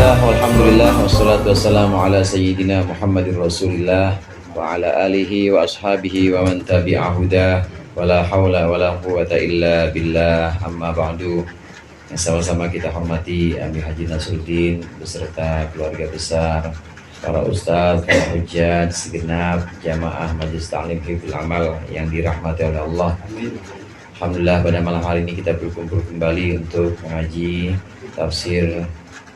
Bismillah, walhamdulillah, wassalatu wassalamu ala sayyidina Muhammadin Rasulillah wa ala alihi wa ashabihi wa man tabi'ahuda wa la hawla wa la quwata illa billah, amma ba'du. Yang sama-sama kita hormati Amir Haji Nasruddin beserta keluarga besar, para ustaz, para hujjat, segenap jamaah Majelis Ta'lim Hifdzul Amal yang dirahmati oleh Allah. Alhamdulillah, pada malam hari ini kita berkumpul kembali untuk mengaji tafsir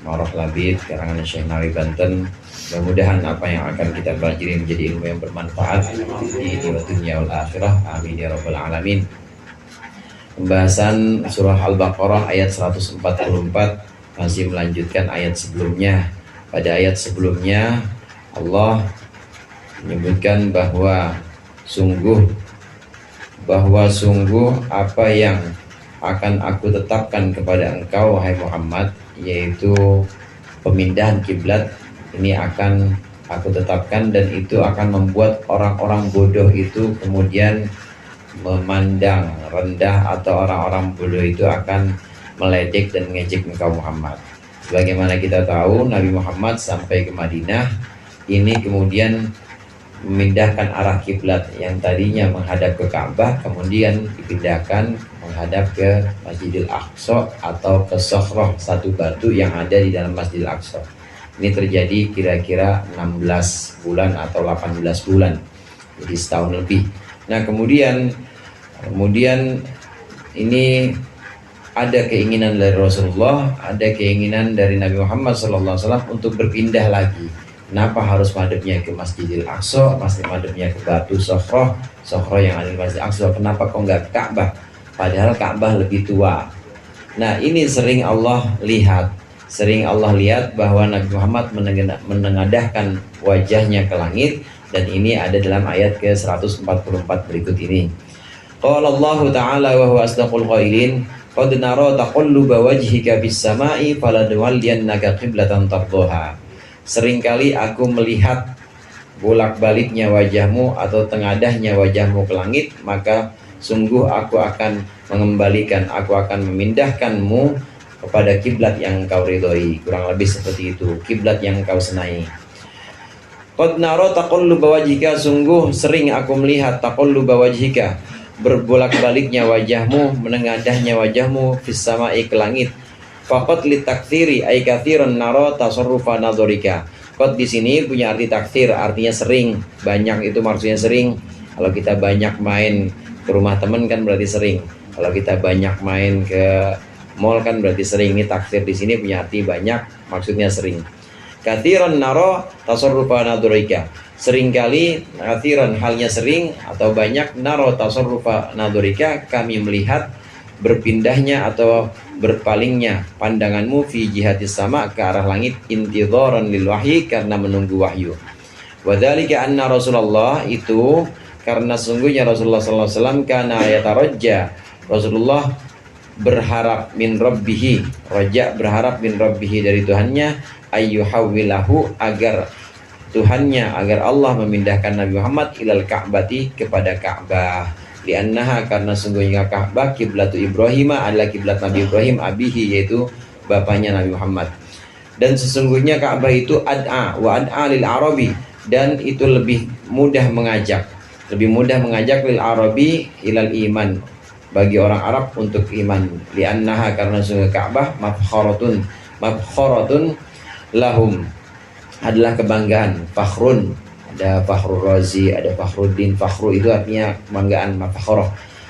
Marah Labid karangan Syekh Nawawi Banten. Mudah-mudahan apa yang akan kita pelajari menjadi ilmu yang bermanfaat di dunia wal akhirah. Amin ya rabbal alamin. Pembahasan surah Al-Baqarah ayat 144 masih melanjutkan ayat sebelumnya. Pada ayat sebelumnya Allah menyebutkan bahwa sungguh apa yang akan aku tetapkan kepada engkau wahai Muhammad, yaitu pemindahan kiblat ini akan aku tetapkan, dan itu akan membuat orang-orang bodoh itu kemudian memandang rendah, atau orang-orang bodoh itu akan meledek dan mengejek engkau Muhammad. Sebagaimana kita tahu, Nabi Muhammad sampai ke Madinah ini kemudian memindahkan arah kiblat yang tadinya menghadap ke Ka'bah, kemudian dipindahkan menghadap ke Masjidil Aqsa atau ke Sokhroh, satu batu yang ada di dalam Masjidil Aqsa. Ini terjadi kira-kira 16 bulan atau 18 bulan, jadi setahun lebih. Nah kemudian ini ada keinginan dari Rasulullah, ada keinginan dari Nabi Muhammad SAW untuk berpindah lagi. Kenapa harus madepnya ke Masjidil Aqsa, madepnya ke batu Sokhroh yang ada di Masjidil Aqsa? Kenapa kok nggak ke Ka'bah? Padahal Ka'bah lebih tua. Nah ini sering Allah lihat bahwa Nabi Muhammad menengadahkan wajahnya ke langit, dan ini ada dalam ayat ke 144 berikut ini. Qala Allah Ta'ala wa huwa asdaqul qailin, qad nara taqalluba wajhika bis sama'i falanwalliyannaka qiblatan tardhaha. Seringkali aku melihat bolak-baliknya wajahmu atau tengadahnya wajahmu ke langit, maka sungguh aku akan mengembalikan, aku akan memindahkanmu kepada kiblat yang engkau ridhoi. Kurang lebih seperti itu, kiblat yang engkau senangi. Qad nara taqalluba wajhika, sungguh sering aku melihat taqalluba wajhika, berbolak-baliknya wajahmu, menengadahnya wajahmu fis sama'i ke langit. Faqad li taktsiri ay katsiran nara tasarrufa nadharika. Qad di sini punya arti taktsir, artinya sering, banyak, itu maksudnya sering. Kalau kita banyak main ke rumah teman kan berarti sering. Kalau kita banyak main ke mall kan berarti sering. Ini taktsir di sini punya arti banyak, maksudnya sering. Katsiran nara tasarrufa nadharika. Seringkali, katsiran halnya sering atau banyak, nara tasarrufa nadharika, kami melihat berpindahnya atau berpalingnya pandanganmu fi jihatis sama, ke arah langit, intidharan lil wahyi, karena menunggu wahyu. Wadzalika anna Rasulullah, itu karena sungguhnya Rasulullah sallallahu alaihi wasallam kana yatarajja, Rasulullah berharap min rabbihi, raja berharap min rabbihi dari Tuhannya, ayyuhawwilahu, agar Tuhannya, agar Allah memindahkan Nabi Muhammad ilal Ka'bati, kepada Ka'bah. Liannaha, karena sungguhnya Ka'bah kiblatu Ibrahim, adalah kiblat Nabi Ibrahim, abihi, yaitu bapaknya Nabi Muhammad. Dan sesungguhnya Ka'bah itu ad'a wa ad'a lil arabi, dan itu lebih mudah mengajak lil arabi ilal iman, bagi orang Arab untuk iman. Liannaha, karena sungguh Ka'bah mafkharatun lahum, adalah kebanggaan, fakhrun. Ada Fakhrul Razi, ada Fakhruddin. Fakhru itu artinya kebanggaan,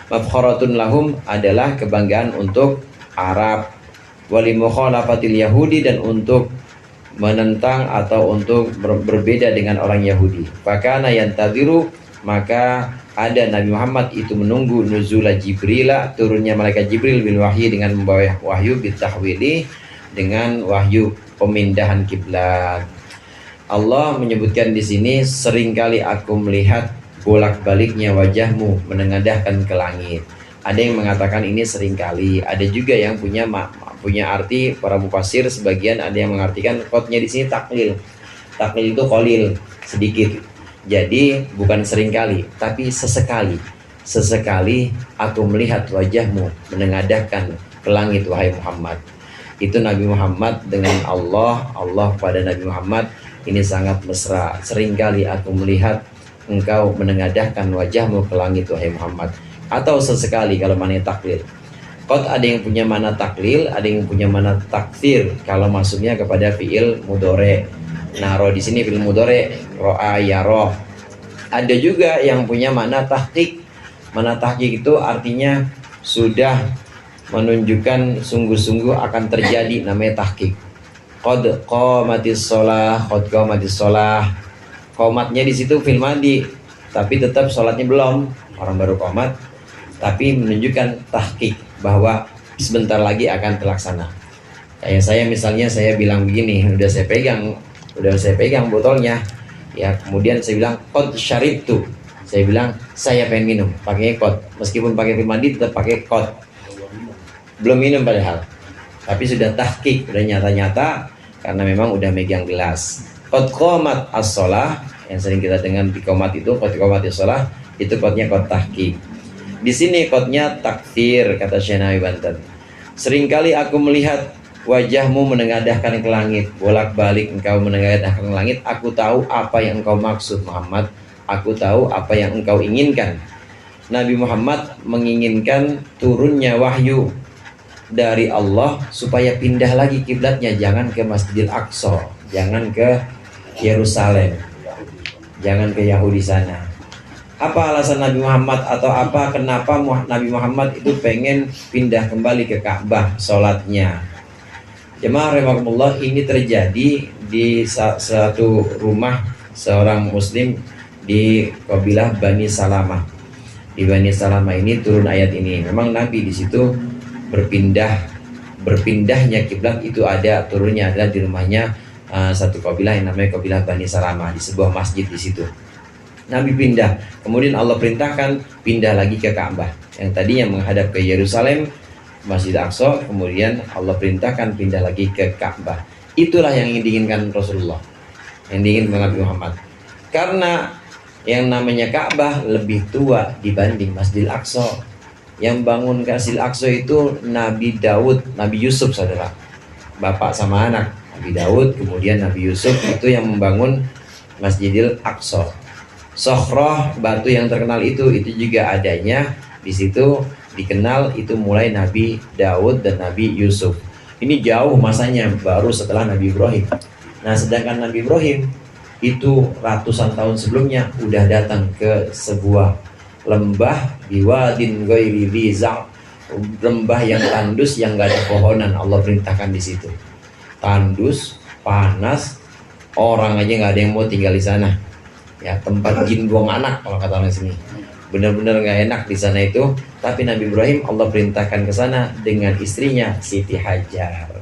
mafkharatun lahum adalah kebanggaan untuk Arab. Wali mukhalafatil Yahudi, dan untuk menentang atau untuk berbeda dengan orang Yahudi. Fakana yantadhiru, maka ada Nabi Muhammad itu menunggu nuzula Jibril, turunnya malaikat Jibril bil wahyi, dengan membawa wahyu, bitahwili, dengan wahyu pemindahan kiblat. Allah menyebutkan di sini, seringkali aku melihat bolak-baliknya wajahmu, menengadahkan ke langit. Ada yang mengatakan ini seringkali, ada juga yang punya arti, para mufassir sebagian ada yang mengartikan qadnya di sini taklil. Taklil itu qalil, sedikit. Jadi bukan seringkali, tapi sesekali. Sesekali aku melihat wajahmu menengadahkan ke langit wahai Muhammad. Itu Nabi Muhammad dengan Allah, Allah pada Nabi Muhammad ini sangat mesra. Seringkali aku melihat engkau menengadahkan wajahmu ke langit wahai Muhammad. Atau sesekali kalau mana taklil. Qad ada yang punya mana taklil, ada yang punya mana takfir kalau masuknya kepada fiil mudhari. Nah, di sini fiil mudhari ro'a yara. Ada juga yang punya mana tahqiq. Mana tahqiq itu artinya sudah menunjukkan sungguh-sungguh akan terjadi, namanya tahqiq. Qad qamatis shalah, qad qamatis shalah. Qomatnya di situ fil madi, tapi tetap sholatnya belum, orang baru qomat, tapi menunjukkan tahqiq bahwa sebentar lagi akan terlaksana. Kayak saya misalnya, saya bilang begini, udah saya pegang botolnya, ya kemudian saya bilang qad syaribtu, saya bilang saya pengen minum, pakai qad, meskipun pakai fil madi tetap pakai qad. Belum minum padahal, tapi sudah tahqiq, udah nyata-nyata karena memang udah megang gelas. Qad qomat as-shalah, yang sering kita dengar di qomat itu qad qomat as-shalah, itu qadnya qad tahqiq. Di sini qadnya takfir, kata Syekh Nawawi Banten. Seringkali aku melihat wajahmu menengadahkan ke langit, bolak-balik engkau menengadahkan ke langit. Aku tahu apa yang engkau maksud Muhammad, aku tahu apa yang engkau inginkan. Nabi Muhammad menginginkan turunnya wahyu dari Allah supaya pindah lagi kiblatnya, jangan ke Masjidil Aqsa, jangan ke Yerusalem, jangan ke Yahudi sana. Apa alasan Nabi Muhammad atau apa kenapa Nabi Muhammad itu pengen pindah kembali ke Ka'bah sholatnya? Jemaah rahimakumullah, ini terjadi di satu rumah seorang muslim di kabilah Bani Salamah. Di Bani Salamah ini turun ayat ini. Memang Nabi di situ berpindahnya kiblat itu ada turunnya adalah di rumahnya satu kabilah yang namanya kabilah Bani Salamah, di sebuah masjid di situ. Nabi pindah, kemudian Allah perintahkan pindah lagi ke Ka'bah. Yang tadinya menghadap ke Yerusalem, Masjid Aqsa, kemudian Allah perintahkan pindah lagi ke Ka'bah. Itulah yang diinginkan Rasulullah, yang diinginkan Nabi Muhammad. Karena yang namanya Ka'bah lebih tua dibanding Masjid Aqsa. Yang bangun Masjid Aqsa itu Nabi Daud, Nabi Yusuf saudara, bapak sama anak. Nabi Daud, kemudian Nabi Yusuf itu yang membangun Masjidil Aqsa. Sokhroh, batu yang terkenal itu juga adanya di situ, dikenal itu mulai Nabi Daud dan Nabi Yusuf. Ini jauh masanya, baru setelah Nabi Ibrahim. Nah, sedangkan Nabi Ibrahim itu ratusan tahun sebelumnya udah datang ke sebuah lembah biwadin ghairi dzar, lembah yang tandus yang gak ada pohonan. Allah perintahkan di situ. Tandus, panas, orang aja nggak ada yang mau tinggal di sana. Ya, tempat jin buang anak kalau kata orang sini. Benar-benar nggak enak di sana itu. Tapi Nabi Ibrahim Allah perintahkan ke sana dengan istrinya Siti Hajar.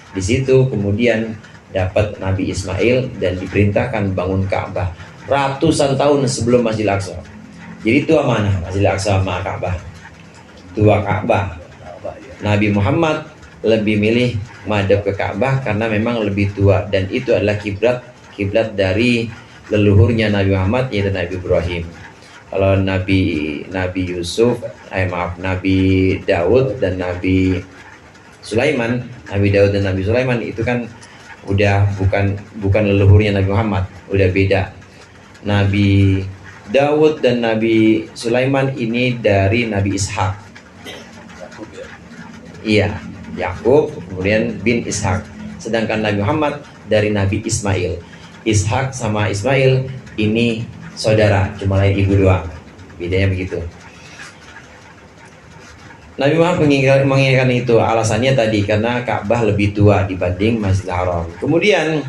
Di situ kemudian dapat Nabi Ismail dan diperintahkan bangun Ka'bah ratusan tahun sebelum Masjidil Aqsa. Jadi tua mana Masjidil Aqsa sama Ka'bah? Tua Ka'bah. Nabi Muhammad lebih milih madhab ke Ka'bah karena memang lebih tua, dan itu adalah kiblat dari leluhurnya Nabi Muhammad, yaitu Nabi Ibrahim. Kalau Nabi Yusuf, Nabi Daud dan Nabi Sulaiman, Nabi Daud dan Nabi Sulaiman itu kan udah bukan leluhurnya Nabi Muhammad, udah beda. Nabi Daud dan Nabi Sulaiman ini dari Nabi Ishak. Iya, Yakub kemudian bin Ishak. Sedangkan Nabi Muhammad dari Nabi Ismail. Ishak sama Ismail ini saudara, cuma lain ibu doang. Bedanya begitu. Nabi Muhammad menginginkan itu, alasannya tadi karena Ka'bah lebih tua dibanding Masjidil Haram. Kemudian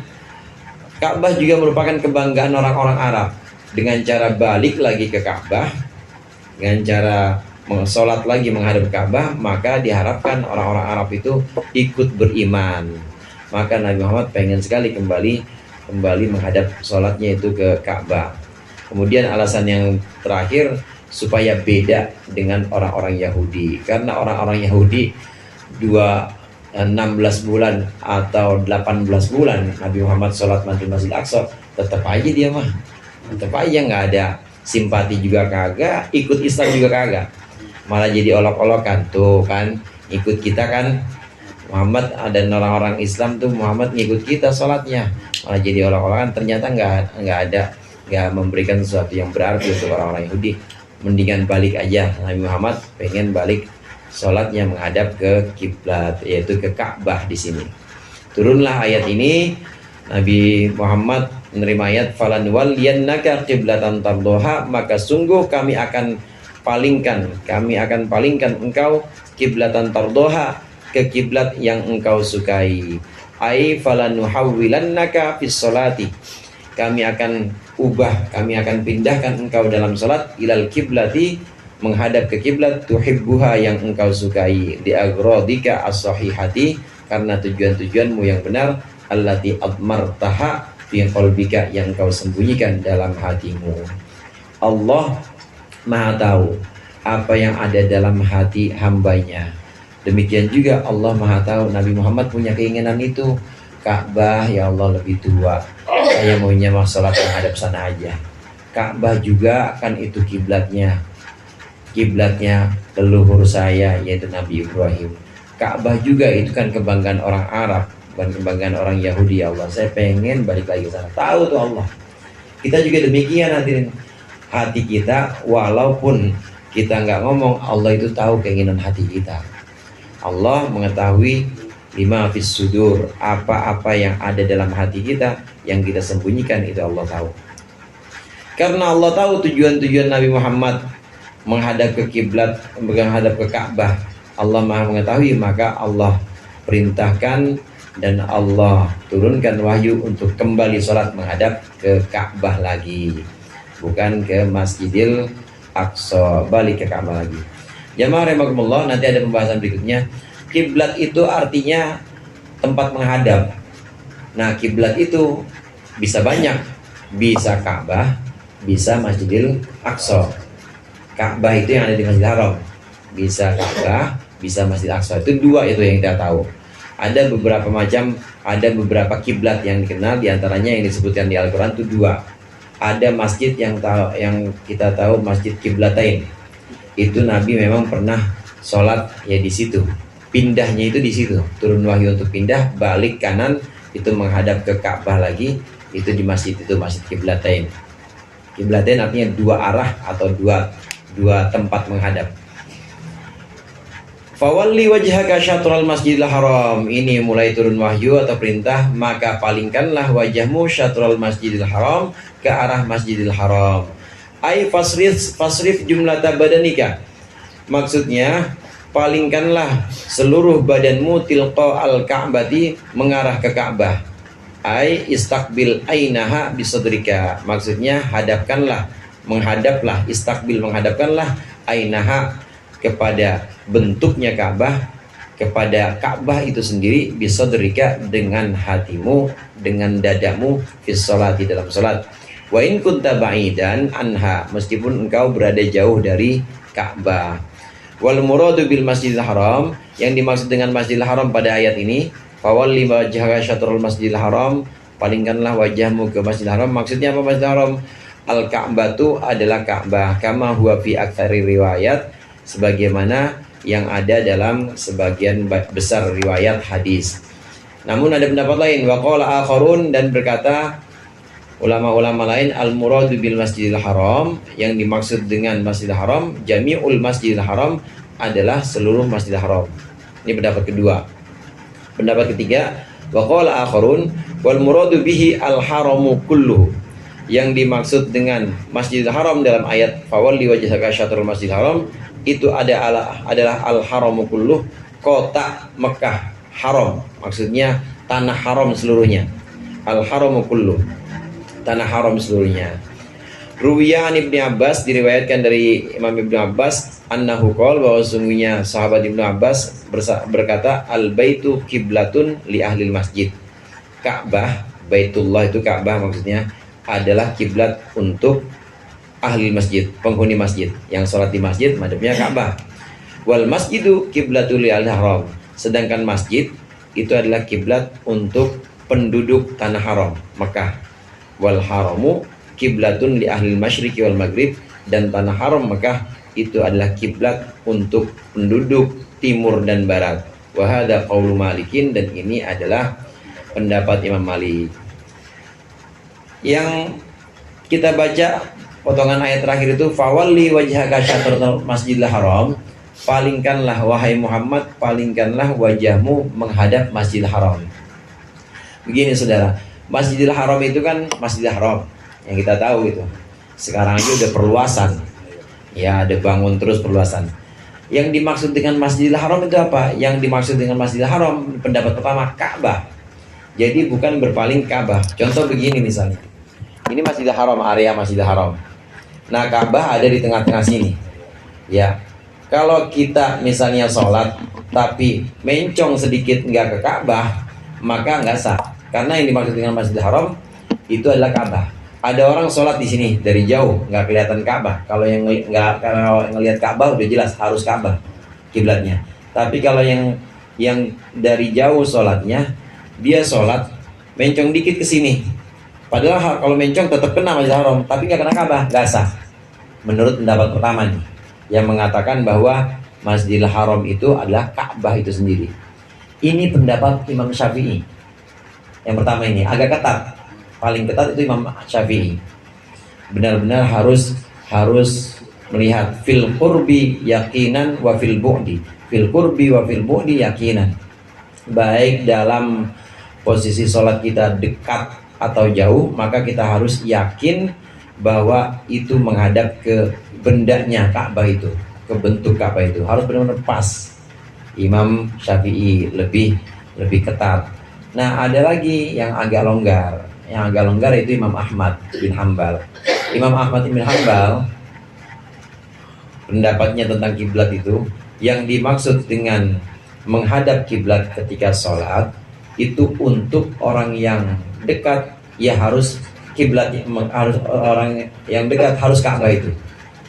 Ka'bah juga merupakan kebanggaan orang-orang Arab. Dengan cara balik lagi ke Ka'bah, dengan cara sholat lagi menghadap Ka'bah, maka diharapkan orang-orang Arab itu ikut beriman. Maka Nabi Muhammad pengen sekali kembali menghadap sholatnya itu ke Ka'bah. Kemudian alasan yang terakhir supaya beda dengan orang-orang Yahudi, karena orang-orang Yahudi 16 bulan atau 18 bulan Nabi Muhammad sholat di Masjid Aqsa, tetap aja dia mah, tetap aja nggak ada simpati juga kagak, ikut Islam juga kagak, malah jadi olok-olokan tuh kan, ikut kita kan Muhammad dan orang-orang Islam tuh Muhammad ngikut kita sholatnya, malah jadi orang-orang ternyata nggak memberikan sesuatu yang berarti untuk orang-orang Yahudi. Mendingan balik aja, Nabi Muhammad pengen balik sholatnya menghadap ke kiblat, yaitu ke Ka'bah. Di sini turunlah ayat ini. Nabi Muhammad menerima ayat falanwalliyannaka qiblatan tardoha, maka sungguh kami akan palingkan engkau kiblatan tardoha, ke kiblat yang engkau sukai. Ai falanuhawwilannaka fis sholati, kami akan pindahkan engkau dalam salat, ilal kiblati, menghadap ke kiblat, tuhibbuha, yang engkau sukai, di agrodika as-sahihati, karena tujuan-tujuanmu yang benar, allati admartaha fi qalbika, yang engkau sembunyikan dalam hatimu. Allah Maha tahu apa yang ada dalam hati hambanya. Demikian juga Allah Maha tahu Nabi Muhammad punya keinginan itu. Ka'bah, ya Allah, lebih tua, saya maunya sholat menghadap sana aja. Ka'bah juga kan itu kiblatnya leluhur saya, yaitu Nabi Ibrahim. Ka'bah juga itu kan kebanggaan orang Arab, bukan kebanggaan orang Yahudi. Ya Allah, saya pengen balik lagi ke sana. Tahu tuh Allah. Kita juga demikian, hadirin. Hati kita, walaupun kita nggak ngomong, Allah itu tahu keinginan hati kita. Allah mengetahui lima fis sudur, apa-apa yang ada dalam hati kita yang kita sembunyikan, itu Allah tahu. Karena Allah tahu tujuan-tujuan Nabi Muhammad menghadap ke kiblat, menghadap ke Ka'bah, Allah Maha mengetahui, maka Allah perintahkan dan Allah turunkan wahyu untuk kembali sholat menghadap ke Ka'bah lagi, bukan ke Masjidil Aqsa, balik ke Ka'bah lagi. Jamaah rahimakumullah, nanti ada pembahasan berikutnya. Kiblat itu artinya tempat menghadap. Nah, kiblat itu bisa banyak, bisa Ka'bah, bisa Masjidil Aqsa. Ka'bah itu yang ada di Masjidil Haram, bisa Ka'bah, bisa Masjidil Aqsa. Itu dua itu yang kita tahu. Ada beberapa kiblat yang dikenal, diantaranya yang disebutkan di Al-Quran itu dua. Ada masjid yang kita tahu, Masjid Qiblatain. Itu Nabi memang pernah sholat ya di situ. Pindahnya itu di situ. Turun wahyu untuk pindah, balik kanan, itu menghadap ke Ka'bah lagi. Itu di masjid itu, Masjid Qiblatain. Qiblatain artinya dua arah atau dua tempat menghadap. Fawalli wajhaka syatral Masjidil Haram. Ini mulai turun wahyu atau perintah, maka palingkanlah wajahmu syatral Masjidil Haram, ke arah Masjidil Haram. Ai fasrif jumlata badanika, maksudnya palingkanlah seluruh badanmu tilqa al-ka'bati, mengarah ke Ka'bah. Ai istaqbil ainaha bisadrika, maksudnya menghadaplah menghadapkanlah ainaha, kepada bentuknya Ka'bah, kepada Ka'bah itu sendiri, bisadrika, dengan hatimu, dengan dadamu, fis sholati, dalam salat. Wa in kunta ba'idan anha, meskipun engkau berada jauh dari Ka'bah. Wal muradu bil Masjidil Haram, yang dimaksud dengan Masjidil Haram pada ayat ini, fawalli wajhaka syatrul Masjidil Haram, palingkanlah wajahmu ke Masjidil Haram. Maksudnya apa Masjidil Haram? Al-Ka'batu adalah Ka'bah, kama huwa fi aktsari riwayat, sebagaimana yang ada dalam sebagian besar riwayat hadis. Namun ada pendapat lain, wa qala akharun, dan berkata ulama-ulama lain, al-muradu bil Masjidil Haram, yang dimaksud dengan Masjidil Haram, jami'ul Masjidil Haram, adalah seluruh Masjidil Haram. Ini pendapat kedua. Pendapat ketiga, wa qala akharun wal muradu bihi al-haramu kulluhu, yang dimaksud dengan Masjidil Haram dalam ayat fawalli wajhaka syatrul Masjidil Haram, itu adalah al-haramu kulluh, kota Mekah haram, maksudnya tanah haram seluruhnya. Al-haramu kulluh, tanah haram seluruhnya. Ruwiyan Ibnu Abbas, diriwayatkan dari Imam Ibnu Abbas, annahu qol, bahwa sungguhnya sahabat Ibnu Abbas berkata, al-baitu kiblatun li ahlil masjid. Ka'bah, Baitullah itu Ka'bah maksudnya, adalah kiblat untuk ahli masjid, penghuni masjid, yang sholat di masjid madhabnya Ka'bah. Wal masjidu kiblatul li ahlil haram, sedangkan masjid itu adalah kiblat untuk penduduk tanah haram Mekah. Wal haramu kiblatun li ahli masyriqi wal maghrib, dan tanah haram Mekah itu adalah kiblat untuk penduduk timur dan barat. Wa hadza qaulu Malikin, dan ini adalah pendapat Imam Malik. Yang kita baca potongan ayat terakhir itu, fawalli wajhaka syatratal masjidil haram, palingkanlah wahai Muhammad, palingkanlah wajahmu menghadap Masjidil Haram. Begini saudara, Masjidil Haram itu kan Masjidil Haram yang kita tahu itu. Sekarang aja udah perluasan. Ya, ada bangun terus perluasan. Yang dimaksud dengan Masjidil Haram itu apa? Yang dimaksud dengan Masjidil Haram, pendapat pertama, Ka'bah. Jadi bukan berpaling Ka'bah. Contoh begini misalnya. Ini Masjidil Haram, area Masjidil Haram. Nah, Ka'bah ada di tengah-tengah sini. Ya. Kalau kita misalnya sholat tapi mencong sedikit nggak ke Ka'bah, maka nggak sah. Karena yang dimaksud dengan Masjidil Haram itu adalah Ka'bah. Ada orang sholat di sini dari jauh nggak kelihatan Ka'bah. Kalau yang ngelihat Ka'bah udah jelas harus Ka'bah kiblatnya. Tapi kalau yang dari jauh sholatnya, dia sholat mencong dikit ke sini. Padahal kalau mencong tetap kena Masjidil Haram, tapi nggak kena Ka'bah, nggak sah. Menurut pendapat pertama nih, yang mengatakan bahwa Masjidil Haram itu adalah Ka'bah itu sendiri. Ini pendapat Imam Syafi'i. Yang pertama ini agak ketat, paling ketat itu Imam Syafi'i. Benar-benar harus melihat fil qurbi yakinan wa fil bu'di. Fil qurbi wa fil bu'di yakinan. Baik dalam posisi sholat kita dekat atau jauh, maka kita harus yakin bahwa itu menghadap ke bendanya Ka'bah itu, ke bentuk Ka'bah itu harus benar-benar pas. Imam Syafi'i lebih ketat. Nah, ada lagi yang agak longgar. Yang agak longgar itu Imam Ahmad bin Hambal. Imam Ahmad bin Hambal pendapatnya tentang kiblat itu, yang dimaksud dengan menghadap kiblat ketika sholat itu untuk orang yang dekat, ya harus kiblat, harus orang yang dekat harus Ka'bah itu.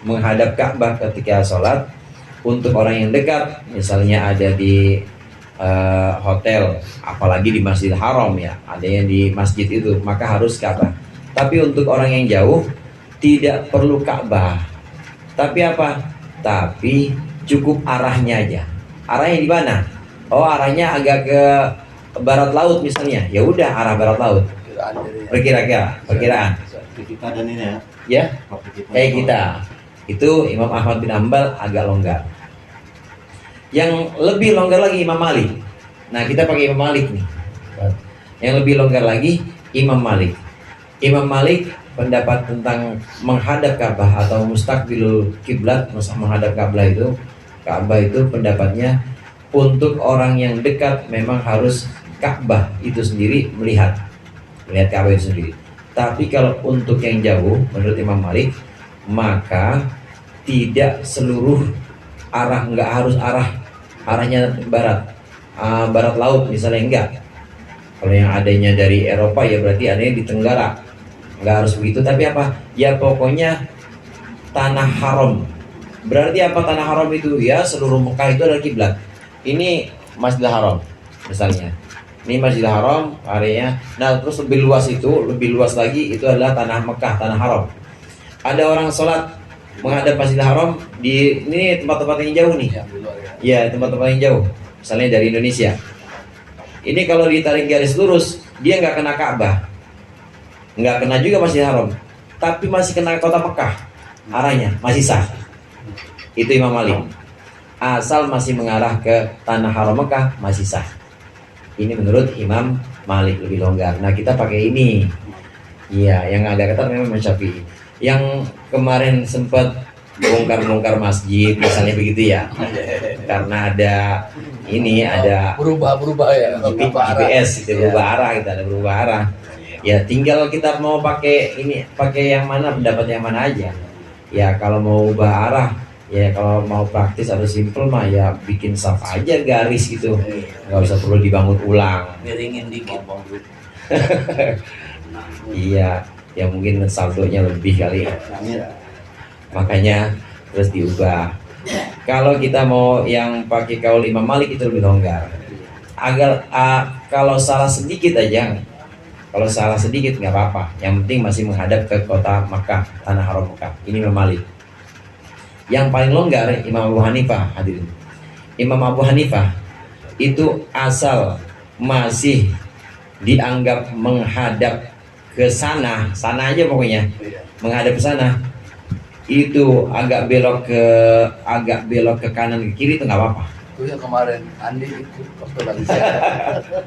Menghadap Ka'bah ketika sholat untuk orang yang dekat, misalnya ada di hotel, apalagi di Masjidil Haram ya, ada yang di masjid itu, maka harus Ka'bah. Tapi untuk orang yang jauh tidak perlu Ka'bah. Tapi apa? Tapi cukup arahnya aja. Arahnya di mana? Oh, arahnya agak ke barat laut misalnya. Ya udah, arah barat laut. Perkiraan. Kita dan ini ya. Ya, kayak kita. Itu Imam Ahmad bin Hambal agak longgar. Yang lebih longgar lagi Imam Malik. Nah, kita pakai Imam Malik nih. Yang lebih longgar lagi Imam Malik. Imam Malik pendapat tentang menghadap Ka'bah atau mustaqbilul kiblat, menghadap Ka'bah itu pendapatnya untuk orang yang dekat memang harus Ka'bah itu sendiri melihat Ka'bah itu sendiri. Tapi kalau untuk yang jauh, menurut Imam Malik, maka tidak seluruh arah, nggak harus arahnya barat laut misalnya, enggak. Kalau yang adanya dari Eropa ya berarti adanya di Tenggara, nggak harus begitu. Tapi apa? Ya pokoknya tanah haram. Berarti apa tanah haram itu? Ya seluruh Mekah itu adalah kiblat. Ini Masjidil Haram misalnya. Ini Masjidil Haram areanya. Nah, terus lebih luas lagi itu adalah tanah Mekah, tanah haram. Ada orang sholat menghadap Masjidil Haram di ini tempat-tempat yang jauh nih. Ya, tempat-tempat yang jauh. Misalnya dari Indonesia. Ini kalau ditarik garis lurus, dia nggak kena Ka'bah, nggak kena juga Masjidil Haram, tapi masih kena kota Mekah. Arahnya masih sah. Itu Imam Malik. Asal masih mengarah ke tanah haram Mekah, masih sah. Ini menurut Imam Malik lebih longgar. Nah, kita pakai ini. Iya, yang agak ketat memang Imam Syafi'i. Yang kemarin sempat bongkar masjid misalnya begitu ya. Karena ada berubah ya. GPS itu berubah arah, kita ada berubah arah. Ya, tinggal kita mau pakai yang mana, pendapat yang mana aja. Ya, kalau mau ubah arah, ya kalau mau praktis atau simple mah ya bikin saf aja garis gitu, nggak usah perlu dibangun ulang. Miringin dikit. Iya, ya mungkin saldonya lebih kali ya. Makanya terus diubah. Kalau kita mau yang pakai kaul Imam Malik itu lebih longgar. Kalau salah sedikit aja, kalau salah sedikit nggak apa-apa. Yang penting masih menghadap ke kota Makkah, tanah haram Makkah. Ini Imam Malik. Yang paling longgar Imam Abu Hanifah, hadirin. Imam Abu Hanifah itu asal masih dianggap menghadap ke sana, sana aja pokoknya, menghadap ke sana, itu agak belok ke kanan ke kiri itu nggak apa-apa. Itu yang kemarin Andi itu waktu lagi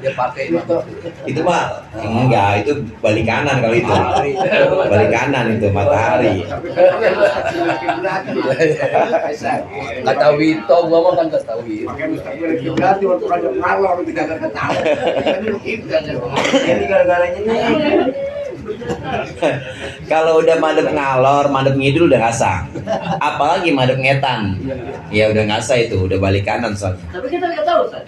dia pakai itu mah enggak, itu balik kanan kalau itu balik kanan itu matahari. Nggak tahu itu, gua mah kan nggak tahu itu. Jadi gara-garanya nih. Kalau udah madep ngalor, madep ngidul udah nggak sah. Apalagi madep ngetan, ya udah nggak sah itu, udah balik kanan soalnya. Tapi kita nggak tahu, Ustaz.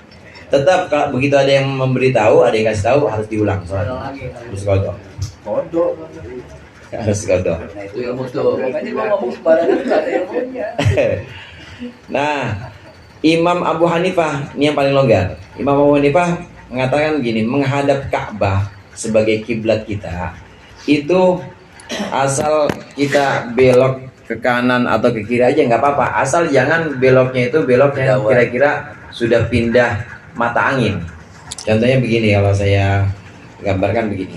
Tetap kalau begitu ada yang memberitahu, ada yang kasih tahu, harus diulang soalnya. Harus kodok. Harus kodok. Nah itu ilmu tuh. Makanya gua ngomong sembarangan nggak ada ilmunya. Nah, Imam Abu Hanifah ini yang paling longgar. Imam Abu Hanifah mengatakan begini, menghadap Ka'bah sebagai kiblat kita itu asal kita belok ke kanan atau ke kiri aja nggak apa-apa, asal jangan beloknya itu beloknya kira-kira sudah pindah mata angin. Contohnya begini, kalau saya gambarkan begini,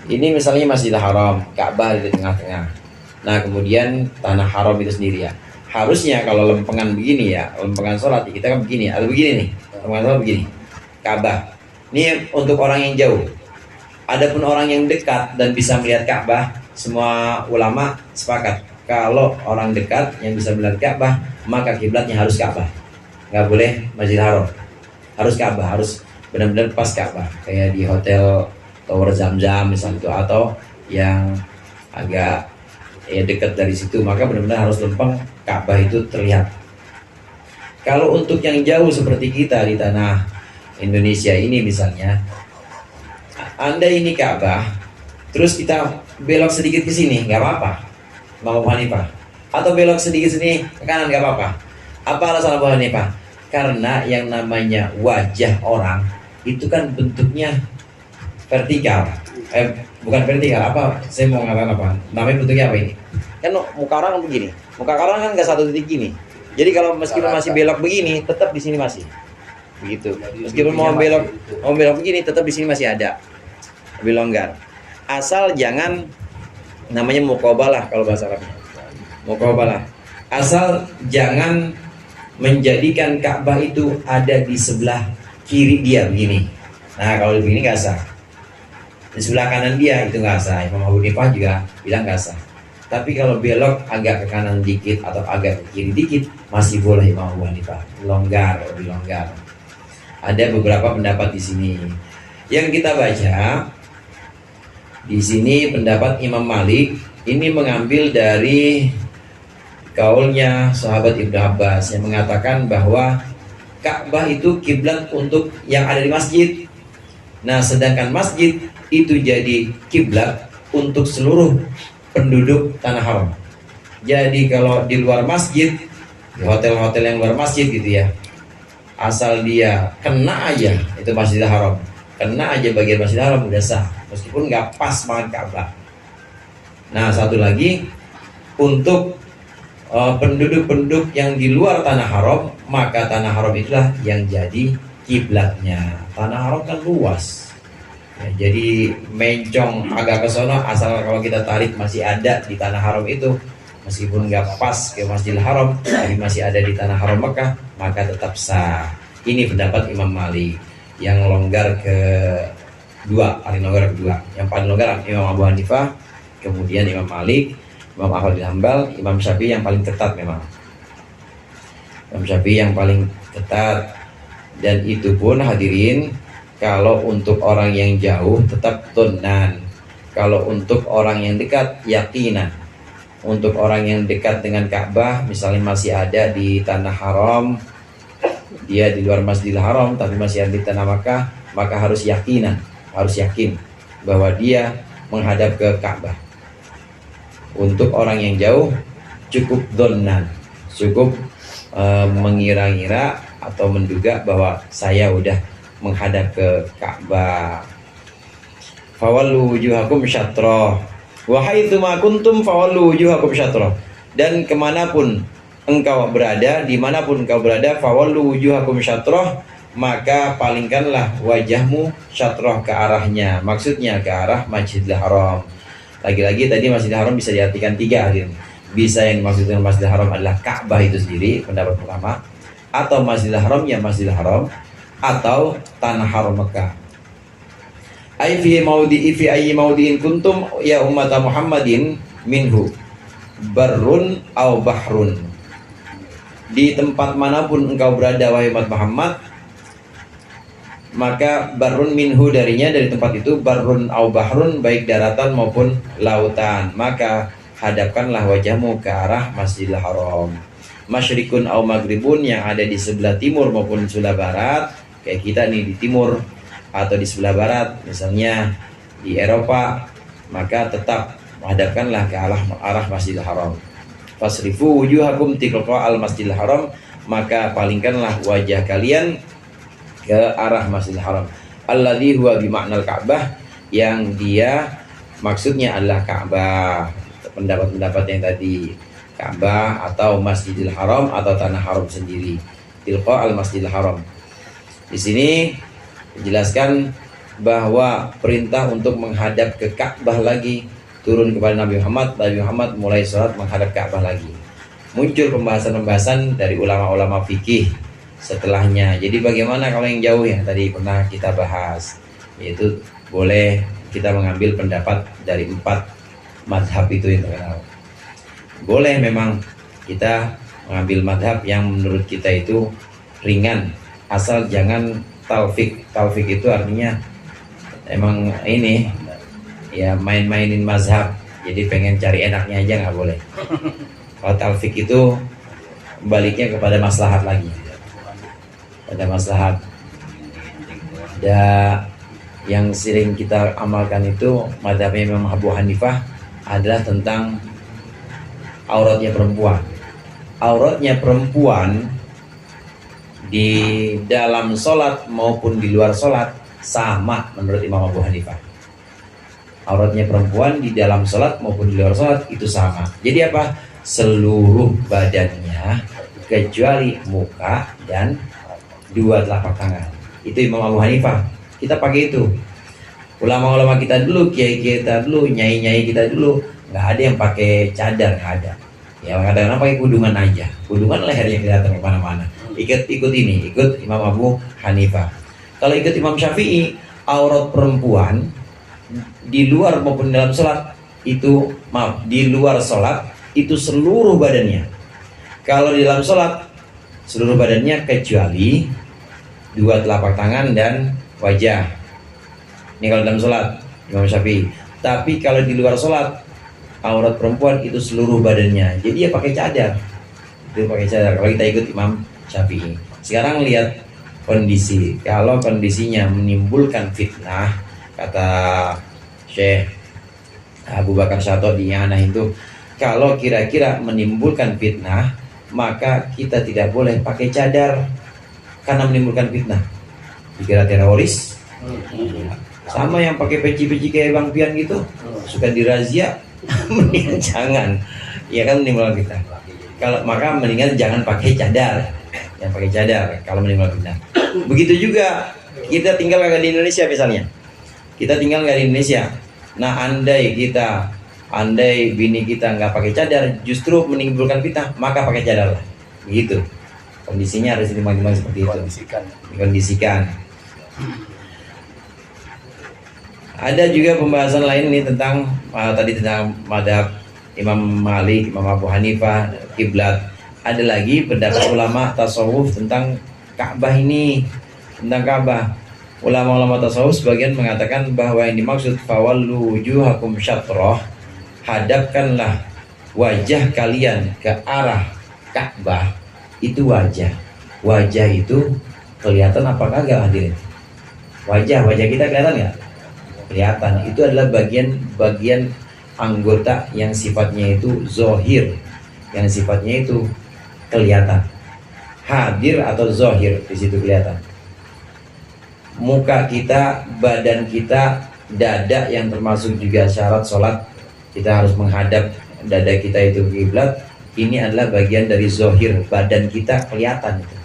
ini misalnya Masjidil Haram, Ka'bah di tengah-tengah. Nah kemudian tanah haram itu sendiri ya, harusnya kalau lempengan begini ya, lempengan sholat kita kan begini atau begini nih, lempengan sholat begini, Ka'bah ini untuk orang yang jauh. Adapun orang yang dekat dan bisa melihat Ka'bah, semua ulama sepakat kalau orang dekat yang bisa melihat Ka'bah, maka kiblatnya harus Ka'bah, nggak boleh Masjidil Haram, harus Ka'bah, harus benar-benar pas Ka'bah, kayak di hotel Tower Zam-Zam misalnya itu, atau yang agak ya dekat dari situ, maka benar-benar harus lempeng Ka'bah itu terlihat. Kalau untuk yang jauh seperti kita di tanah Indonesia ini misalnya, Anda ini Ka'bah, terus kita belok sedikit ke sini, nggak apa-apa, Imam Abu Hanifah. Atau belok sedikit sini ke kanan, nggak apa-apa. Apa alasan Abu Hanifah? Karena yang namanya wajah orang itu kan bentuknya vertikal. Bukan vertikal, apa? Saya mau ngatakan apa? Namanya bentuknya apa ini? Kan muka orang begini. Muka orang kan nggak satu titik gini. Jadi kalau meskipun masih belok begini, tetap di sini masih begitu. Meskipun mau belok begini, tetap di sini masih ada. Lebih longgar, asal jangan, namanya muqabalah kalau bahasa Arabnya, muqabalah, asal jangan menjadikan Ka'bah itu ada di sebelah kiri dia begini. Nah kalau begini nggak sah, di sebelah kanan dia itu nggak sah. Imam Abu Hanifah juga bilang nggak sah. Tapi kalau belok agak ke kanan dikit atau agak ke kiri dikit masih boleh. Imam Abu Hanifah longgar, lebih longgar. Ada beberapa pendapat di sini yang kita baca. Di sini pendapat Imam Malik ini mengambil dari kaulnya sahabat Ibnu Abbas yang mengatakan bahwa Ka'bah itu kiblat untuk yang ada di masjid. Nah, sedangkan masjid itu jadi kiblat untuk seluruh penduduk tanah haram. Jadi kalau di luar masjid, di hotel-hotel yang luar masjid gitu ya, asal dia kena aja itu Masjidil Haram, kena aja bagian Masjidil Haram udah sah, meskipun nggak pas banget Ka'bah. Nah satu lagi, untuk penduduk-penduduk yang di luar tanah haram, maka tanah haram itulah yang jadi kiblatnya. Tanah haram kan luas ya, jadi mencong agak ke sono, asal kalau kita tarik masih ada di tanah haram itu, meskipun nggak pas ke Masjidil Haram tapi masih ada di tanah haram Mekah, maka tetap sah. Ini pendapat Imam Malik yang longgar kedua, paling longgar kedua. Yang paling longgar Imam Abu Hanifah, kemudian Imam Malik, Imam Ahmad bin Hanbal, Imam Syafi'i yang paling ketat memang. Imam Syafi'i yang paling ketat. Dan itu pun hadirin, kalau untuk orang yang jauh tetap donan. Kalau untuk orang yang dekat yakinan. Untuk orang yang dekat dengan Ka'bah, misalnya masih ada di tanah haram, dia di luar Masjidil Haram tapi masih ada di tanah Makkah, maka harus yakinan, harus yakin bahwa dia menghadap ke Ka'bah. Untuk orang yang jauh cukup donan, cukup mengira-ngira atau menduga bahwa saya udah menghadap ke Ka'bah. Fawallu wujuhakum syatrah wa haitsu ma kuntum fawallu wujuhakum syatrah. Dan kemanapun engkau berada, dimanapun engkau berada, fawallu wujuhakum syatrah, maka palingkanlah wajahmu syatroh ke arahnya, maksudnya ke arah Masjidil Haram. Lagi-lagi tadi Masjidil Haram bisa diartikan tiga, hadirin. Bisa yang dimaksud dengan Masjidil Haram adalah Ka'bah itu sendiri, pendapat pertama, atau Masjidil Haram ya Masjidil Haram, atau tanah haram Mekah. Ai fi ayyi maudi'in kuntum ya umat Muhammadin minhu barrun au bahrun. Di tempat manapun engkau berada wahai umat Muhammad, maka barrun minhu darinya, dari tempat itu, barrun au bahrun, baik daratan maupun lautan, maka hadapkanlah wajahmu ke arah Masjidil Haram. Masyrikun au maghribun, yang ada di sebelah timur maupun sebelah barat, kayak kita nih di timur atau di sebelah barat, misalnya di Eropa, maka tetap hadapkanlah ke arah Masjidil Haram. Fasrifu wujuhakum tilqa al Masjidil Haram, maka palingkanlah wajah kalian ke arah Masjidil Haram. Alladzi huwa bi ma'nal Ka'bah, yang dia maksudnya adalah Ka'bah. Pendapat-pendapat yang tadi, Ka'bah atau Masjidil Haram atau tanah haram sendiri. Tilqa al Masjidil Haram. Di sini dijelaskan bahwa perintah untuk menghadap ke Ka'bah lagi turun kepada Nabi Muhammad. Nabi Muhammad mulai sholat menghadap Ka'bah lagi. Muncul pembahasan-pembahasan dari ulama-ulama fikih setelahnya. Jadi bagaimana kalau yang jauh, yang tadi pernah kita bahas, yaitu boleh kita mengambil pendapat dari 4 madhab itu yang terkenal. Boleh memang kita mengambil madhab yang menurut kita itu ringan, asal jangan talfik. Talfik itu artinya emang ini ya main-mainin mazhab, jadi pengen cari enaknya aja nggak boleh. Kalau talfik itu baliknya kepada maslahat lagi, pada maslahat. Yang sering kita amalkan itu madhabnya Imam Abu Hanifah adalah tentang auratnya perempuan. Auratnya perempuan di dalam sholat maupun di luar sholat sama menurut Imam Abu Hanifah. Auratnya perempuan di dalam sholat maupun di luar sholat itu sama. Jadi apa? Seluruh badannya kecuali muka dan 2 telapak tangan. Itu Imam Abu Hanifah. Kita pakai itu. Ulama-ulama kita dulu, kiai-kiai kita dulu, nyai-nyai kita dulu, nggak ada yang pakai cadar, nggak ada. Ya kadang-kadang pakai kudungan aja. Kudungan lehernya kelihatan kemana-mana. Ikut ini, ikut Imam Abu Hanifah. Kalau ikut Imam Syafi'i, aurat perempuan di luar maupun dalam sholat itu, di luar sholat itu seluruh badannya. Kalau di dalam sholat seluruh badannya kecuali 2 telapak tangan dan wajah. Ini kalau dalam sholat Imam Syafi'i. Tapi kalau di luar sholat, aurat perempuan itu seluruh badannya. Jadi ya pakai cadar. Itu pakai cadar kalau kita ikut Imam Syafi'i. Sekarang lihat kondisi. Kalau kondisinya menimbulkan fitnah, kata Syekh Abu Bakar Syatodi yang aneh itu, kalau kira-kira menimbulkan fitnah, maka kita tidak boleh pakai cadar karena menimbulkan fitnah. Dikira teroris. Sama yang pakai peci-peci kayak Bang Pian gitu, suka dirazia, mendingan jangan. Ya kan menimbulkan fitnah. Kalau maka mendingan jangan pakai cadar. Yang pakai cadar kalau menimbulkan fitnah. Begitu juga kita tinggal nggak di Indonesia misalnya. Kita tinggal nggak di Indonesia. Nah, andai bini kita nggak pakai cadar, justru menimbulkan fitnah, maka pakai cadar lah. Begitu. Kondisinya harus ditimbang-timbang seperti itu. Dikondisikan. Ada juga pembahasan lain nih tentang tadi tentang madhab Imam Malik, Imam Abu Hanifah, kiblat. Ada lagi pendapat ulama tasawuf tentang Ka'bah ini, tentang Ka'bah. Ulama-ulama tasawuf sebagian mengatakan bahwa yang dimaksud fawallu wujuhakum syatrah, hadapkanlah wajah kalian ke arah Ka'bah. Itu wajah. Wajah itu kelihatan apa kagak hadirin? Wajah kita kelihatan nggak? Kelihatan. Itu adalah bagian anggota yang sifatnya itu zohir, yang sifatnya itu kelihatan. Hadir atau zohir di situ kelihatan. Muka kita, badan kita, dada yang termasuk juga syarat sholat, kita harus menghadap dada kita itu kiblat. Ini adalah bagian dari zohir, badan kita kelihatan itu.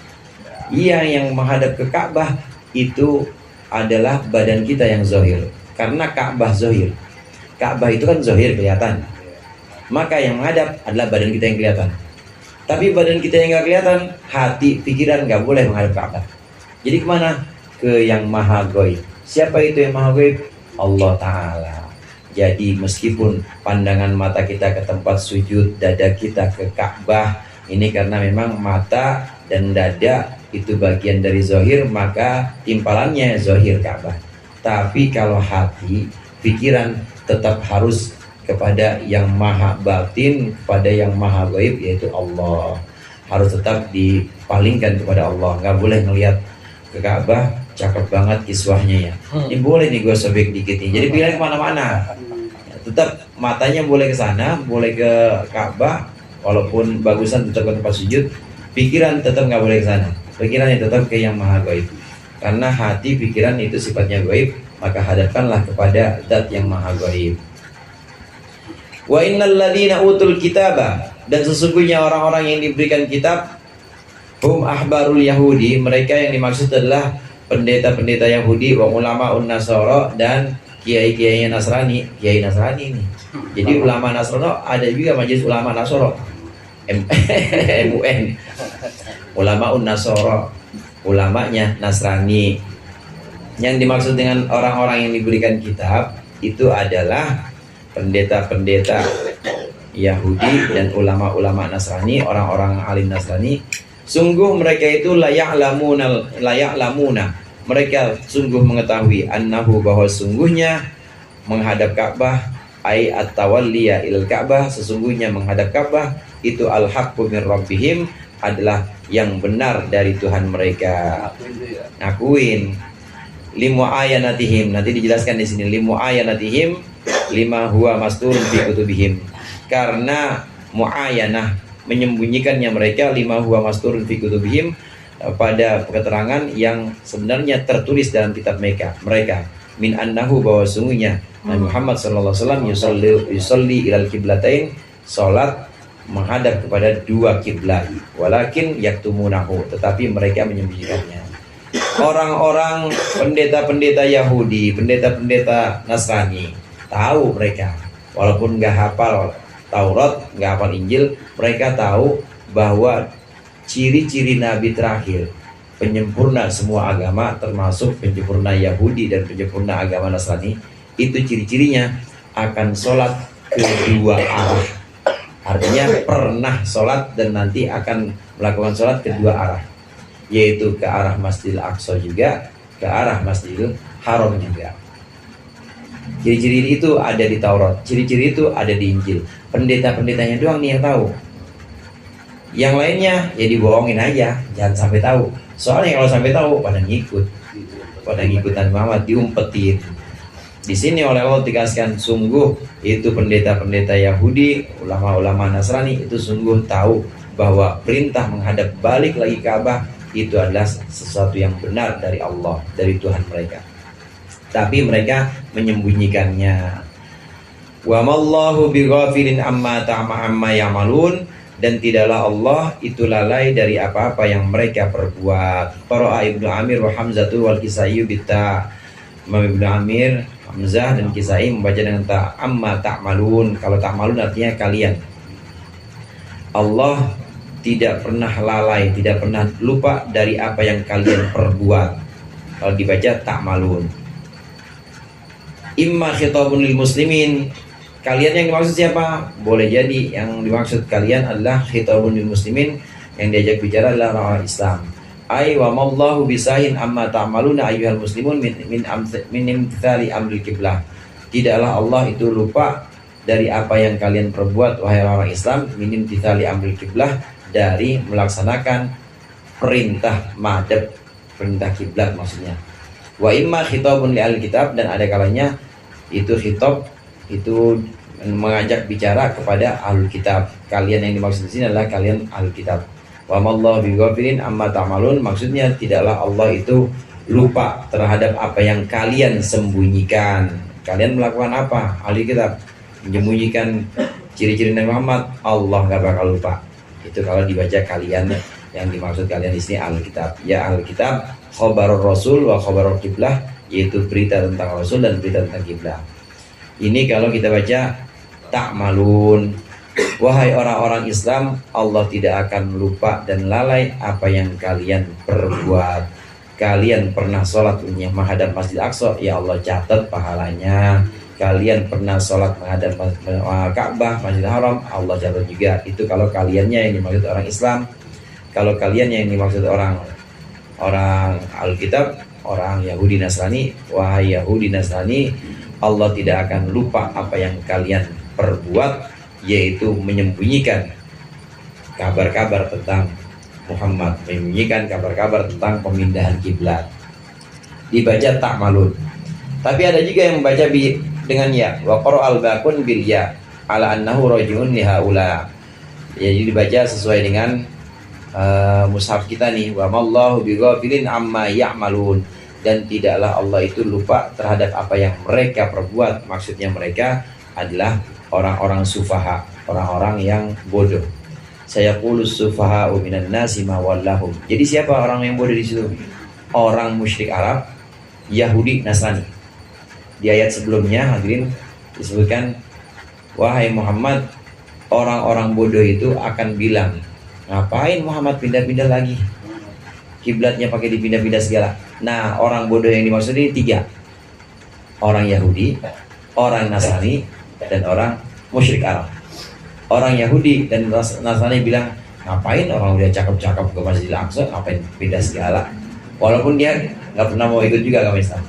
yang menghadap ke Ka'bah itu adalah badan kita yang zahir. Karena Ka'bah zahir. Ka'bah itu kan zahir, kelihatan. Maka yang menghadap adalah badan kita yang kelihatan. Tapi badan kita yang nggak kelihatan, hati, pikiran nggak boleh menghadap Ka'bah. Jadi kemana? Ke yang maha gaib. Siapa itu yang maha gaib? Allah Ta'ala. Jadi meskipun pandangan mata kita ke tempat sujud, dada kita ke Ka'bah, ini karena memang mata dan dada itu bagian dari zahir, maka timpalannya zahir Ka'bah. Tapi kalau hati, pikiran tetap harus kepada yang maha batin, kepada yang maha gaib, yaitu Allah. Harus tetap dipalingkan kepada Allah. Nggak boleh ngelihat ke Ka'bah, cakep banget kiswahnya ya. Ini boleh nih gue sobek dikit nih. Jadi pilihan kemana-mana. Tetap matanya boleh ke sana, boleh ke Ka'bah, walaupun bagusan tetap ke tempat sujud. Pikiran tetap nggak boleh ke sana. Pikirannya tetap ke yang maha gaib. Karena hati, pikiran itu sifatnya gaib, maka hadapkanlah kepada zat yang maha gaib. Wa innal ladzina utul kitaba, dan sesungguhnya orang-orang yang diberikan kitab, hum ahbarul Yahudi, mereka yang dimaksud adalah pendeta-pendeta Yahudi, wa ulama'un Nasara, dan kiai-kiainya Nasrani, kiai Nasrani ini. Jadi ulama Nasrani ada juga majelis ulama Nasara, MUN, ulama'un Nasara, ulamanya Nasrani. Yang dimaksud dengan orang-orang yang diberikan kitab itu adalah pendeta-pendeta Yahudi dan ulama-ulama Nasrani, orang-orang alim Nasrani. Sungguh mereka itu layak lamuna. Mereka sungguh mengetahui annahu, bahwa sungguhnya menghadap Ka'bah, ai at-tawalliya ilal Ka'bah, sesungguhnya menghadap Ka'bah itu al-haqqu min rabbihim, adalah yang benar dari Tuhan mereka. Ngakuin limu ayanatihim, nanti dijelaskan di sini limu ayanatihim lima huwa masturun fi kutubihim, karena muayanah menyembunyikannya mereka, lima huwa masturun fi kutubihim, pada keterangan yang sebenarnya tertulis dalam kitab mereka min annahu, bahwa sungguhnya Nabi Muhammad sallallahu alaihi wasallam yusalli ilal kiblatain, salat menghadap kepada dua kiblat, walakin yaktumunahu, tetapi mereka menyembunyikannya. Orang-orang pendeta-pendeta Yahudi, pendeta-pendeta Nasrani tahu mereka, walaupun nggak hafal Taurat, nggak hafal Injil, mereka tahu bahwa ciri-ciri Nabi terakhir, penyempurna semua agama, termasuk penyempurna Yahudi dan penyempurna agama Nasrani, itu ciri-cirinya akan sholat kedua arah. Artinya pernah sholat dan nanti akan melakukan sholat kedua arah, yaitu ke arah Masjidil Aqsa juga, ke arah Masjidil Haram juga. Ciri-ciri itu ada di Taurat, ciri-ciri itu ada di Injil. Pendeta-pendetanya doang nih yang tahu. Yang lainnya ya dibohongin aja, jangan sampai tahu. Soalnya kalau sampai tahu pada ngikutan Muhammad, diumpetin. Di sini oleh Allah dikasihkan, sungguh itu pendeta-pendeta Yahudi, ulama-ulama Nasrani itu sungguh tahu bahwa perintah menghadap balik lagi Ka'bah itu adalah sesuatu yang benar dari Allah, dari Tuhan mereka. Tapi mereka menyembunyikannya. Wa mallahu bighafilin amma ya'malun, dan tidaklah Allah itu lalai dari apa-apa yang mereka perbuat. Qara'a Ibnu Amir wa Hamzatu wal Kisai bitta. Ibnu Amir, Hamzah dan Kisai membaca dengan amma ta'malun. Kalau ta'malun artinya kalian. Allah tidak pernah lalai, tidak pernah lupa dari apa yang kalian perbuat. Kalau dibaca ta'malun. Imma khitabun lil muslimin, kalian yang dimaksud siapa? Boleh jadi yang dimaksud kalian adalah khitabun lil muslimin, yang diajak bicara adalah orang Islam. Ai wa mallahu bisahin amma ta'maluna ayyuhal muslimun min imtithali amril qiblah. Tidaklah Allah itu lupa dari apa yang kalian perbuat wahai orang Islam, min imtithali amril qiblah, dari melaksanakan perintah madhab, perintah kiblat maksudnya. Wa imma khitabun li ahli kitab, dan ada kalanya itu khitab itu mengajak bicara kepada ahlul kitab. Kalian yang dimaksud di sini adalah kalian ahlul kitab. Wa mallahu bighafilin amma ta'malun, maksudnya tidaklah Allah itu lupa terhadap apa yang kalian sembunyikan. Kalian melakukan apa? Ahlul kitab menyembunyikan ciri-ciri Nabi Muhammad, Allah nggak bakal lupa. Itu kalau dibaca kalian Yang dimaksud kalian di sini ahli kitab. Ya ahli kitab, khabarur rasul wa khabarul qiblah, yaitu berita tentang rasul dan berita tentang kiblah. Ini kalau kita baca ta'malun, wahai orang-orang Islam, Allah tidak akan lupa dan lalai apa yang kalian perbuat. Kalian pernah sholat menghadap Masjid Aqsa, ya Allah catat pahalanya. Kalian pernah sholat menghadap Ka'bah, Masjidil Haram, Allah catat juga. Itu kalau kaliannya yang dimaksud orang Islam. Kalau kalian yang dimaksud orang Alkitab, orang Yahudi Nasrani, wahai Yahudi Nasrani, Allah tidak akan lupa apa yang kalian perbuat, yaitu menyembunyikan kabar-kabar tentang Muhammad, menyembunyikan kabar-kabar tentang pemindahan kiblat. Dibaca ta'malun. Tapi ada juga yang membaca dengan ya, wa qara'al baqun bil ya ala annahu rajiun li haula. Jadi dibaca sesuai dengan mushaf kita nih, wa mallahu bighafilin amma ya'malun, dan tidaklah Allah itu lupa terhadap apa yang mereka perbuat. Maksudnya mereka adalah orang-orang sufaha, orang-orang yang bodoh. Saya qulus sufaha minan nasi ma wallahum. Jadi siapa orang yang bodoh di situ? Orang musyrik Arab, Yahudi, Nasrani. Di ayat sebelumnya hadirin disebutkan, wahai Muhammad, orang-orang bodoh itu akan bilang, ngapain Muhammad pindah-pindah lagi? Kiblatnya pakai dipindah-pindah segala. Nah, orang bodoh yang dimaksud ini 3. Orang Yahudi, orang Nasrani, dan orang musyrik Arab. Orang Yahudi dan Nasrani bilang, ngapain orang udah cakep-cakep ke Masjidil Aqsa, ngapain pindah segala? Walaupun dia nggak pernah mau ikut juga agama Islam.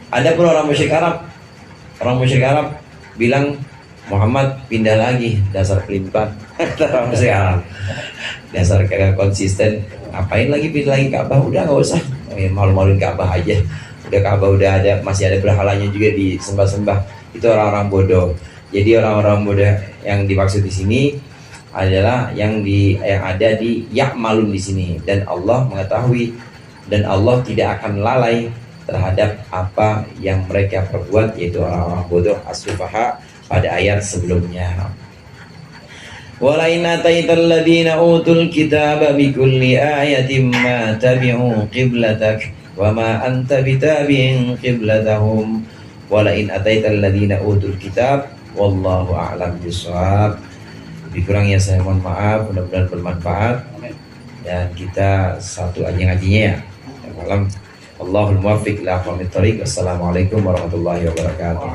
Ada pun orang musyrik Arab bilang, Muhammad pindah lagi, dasar pelimpan. Orang musyrik Arab, dasar kagak konsisten, ngapain lagi pindah lagi Ka'bah, udah nggak usah, malu-maluin Ka'bah aja. Udah Ka'bah udah ada, masih ada berhalanya juga disembah-sembah. Itu orang-orang bodoh. Jadi orang-orang bodoh yang dimaksud di sini adalah yang ada di ya'malun di sini, dan Allah mengetahui dan Allah tidak akan lalai terhadap apa yang mereka perbuat, yaitu orang-orang bodoh as-sufaha pada ayat sebelumnya. Walain ataital ladina utul kitaba bikulli ayatin ma tabi'u qiblatak wa ma anta bitabi'in qiblatahum walain ataital ladina utul kitab wallahu a'lam bishawab. Lebih kurangnya saya mohon maaf, mudah-mudahan bermanfaat dan kita satu aja ngajinya ya. Allahul muwaffiq ila aqwamit thoriq. Wassalamualaikum warahmatullahi wabarakatuh.